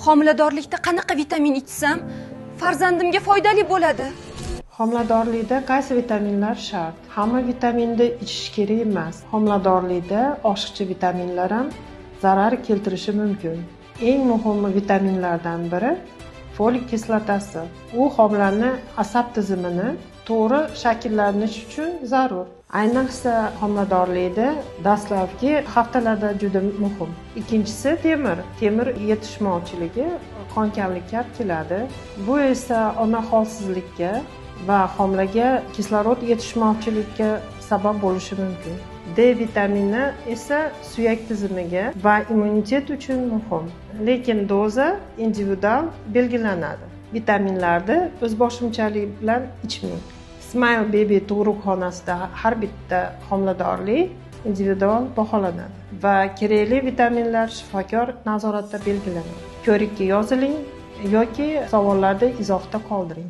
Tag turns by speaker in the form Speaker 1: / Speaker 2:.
Speaker 1: Homiladorlikda qanaqa vitamin ichsam farzandimga foydali bo'ladi?
Speaker 2: Homiladorlikda qaysi vitaminlar shart? Hamma vitaminni ichish kerak emas. Homiladorlikda oshiqcha vitaminlar ham zarar keltirishi mumkin. Eng muhim vitaminlardan biri folik kislotasi. U homilani asab tizimini to'g'ri shakllanish uchun zarur. Ayniqsa homiladorlikda dastlabki haftalarda juda muhim. Ikkinchisi temir. Temir yetishmovchiligi qon kamlikka olib keladi. Bu esa ona holsizlikka va homilaga kislorod yetishmovchiligiga sabab bo'lishi mumkin. D vitamini esa suyak tizimiga va immunitet uchun muhim. Lekin doza individual belgilanadi. Vitaminlarni o'zboshimchalik bilan ichmang. Smile Baby tug'ruqxonasida har bitta homiladorlik individual baholanadi va kerakli vitaminlar shifokor nazoratida belgilanadi. Ko'rikka yoziling yoki savollarda izohda qoldiring.